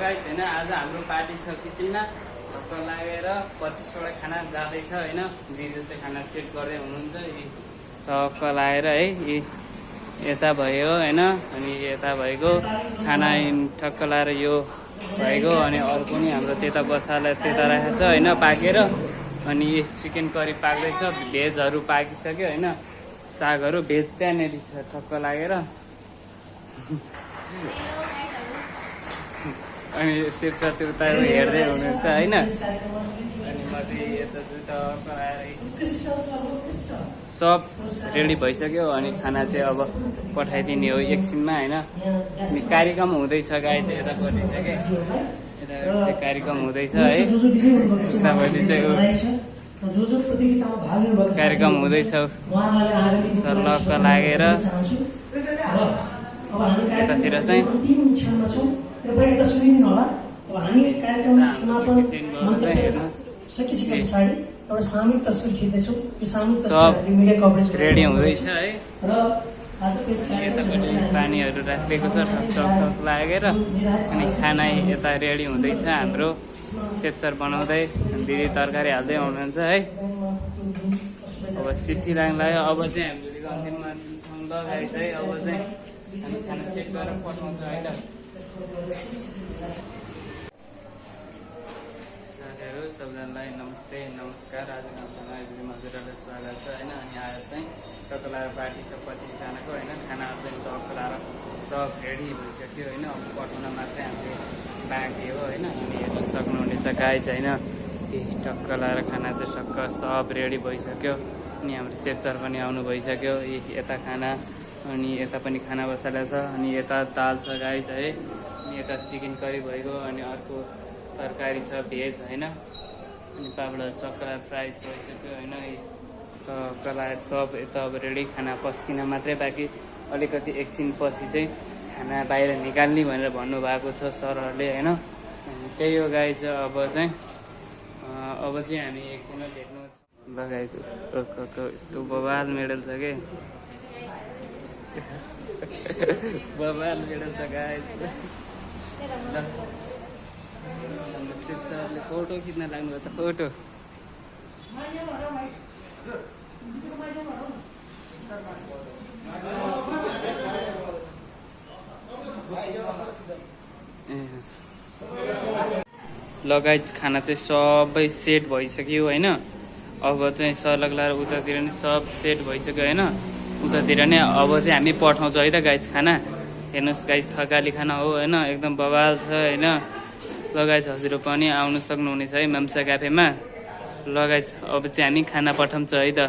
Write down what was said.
guys हैन आज हाम्रो पार्टी छ किचनमा टक्क लागेर 25 वटा खाना जाँदैछ हैन दिदी चाहिँ खाना सेट गर्दै हुनुहुन्छ टक्क लागेर है यता भयो हैन अनि यता भएको खाना ठक्क लाएर यो भएको अनि अरु पनि हाम्रो त्यता बसाले त्यता राखेको छ हैन पाकेर अनि चिकन करी पाक्दैछ भेजहरु पाकिसक्यो हैन सागहरु भेज त्यहाँनेर छ ठक्क लागेर अनि सेफ साथी उता हेर्दै हुनुहुन्छ हैन अनि म चाहिँ यता जुटा सब रेडी भइसक्यो अनि खाना चाहिँ अब पठाइदिने हो एकछिनमा हैन अनि कार्यक्रम हुँदैछ गाई चाहिँ यता पठाइछ के यता कार्यक्रम हुँदैछ है उतापट्टि चाहिँ कार्यक्रम हुँदैछ सर्लक्क लागेर यतातिर चाहिँ कृपया सुनिदिनु होला अब हामी कार्यक्रम समापन मन्तव्य सकिसके पछाडि एउटा सामूहिक तस्बिर खिच्दैछौँ यो सामूहिक तस्बिर मिडिया कभरेज रेडी हुँदैछ है र आजको यस यतापट्टि पानीहरू राखिएको छ ठक ठक ठक लागेर अनि खाना यता रेडी हुँदैछ हाम्रो सेप सर बनाउँदै दिदी तरकारी हाल्दै हुनुहुन्छ है अब सिटी लाग्यो अब चाहिँ हामीले अन्तिममा लगाइ चाहिँ अब चाहिँ हामी खाना सेट गरेर पठाउँछ हैन साथीहरु सबैजनालाई नमस्ते नमस्कार आजको हाम्रो भिडियोमा हजुरहरुलाई स्वागत छ हैन अनि आज चाहिँ टकलाएर पार्टी छ 25 जनाको हैन खानाहरु पनि टकलाएर सब रेडी भइसक्यो हैन अब पठाउन मात्रै हामीले बाँकी हो हैन अनि हेर्न सक्नुहुनेछ गाइज हैन टकलाएर खाना चाहिँ टक्क सब रेडी भइसक्यो अनि हाम्रो सेफ सर पनि आउनु भइसक्यो यता खाना अनि यता पनि खाना बसालेको छ अनि यता दाल छ गाइज है अनि यता चिकन करी भएको अनि अर्को तरकारी छ भेज हैन अनि पापड चक्रा फ्राइज भइसक्यो हैन कलाएर सब यता अब रेडी खाना पस्किन मात्रै बाँकी अलिकति एकछिन पछि चाहिँ खाना बाहिर निकाल्ने भनेर भन्नुभएको छ सरहरूले हैन त्यही हो गाइज अब चाहिँ हामी एकछिनमा भेट्नु ल गाइज यस्तो बवाल मेडल छ के बवाल मेडल छ गाइज शिव सरले फोटो खिच्न लाग्नुभएको छ फोटो लगाइज खाना चाहिँ सबै सेट भइसक्यो हैन अब चाहिँ सरलग लाएर उतातिर नि सब सेट भइसक्यो हैन उतातिर नै अब चाहिँ हामी पठाउँछौँ है त गाइज खाना हेर्नुहोस् गाइज थकाली खाना हो हैन एकदम बवाल छ हैन लगाइज हजुरहरू पनि आउनु सक्नुहुनेछ है माम्सा क्याफेमा लगाइज अब चाहिँ हामी खाना पठाउँछौँ है त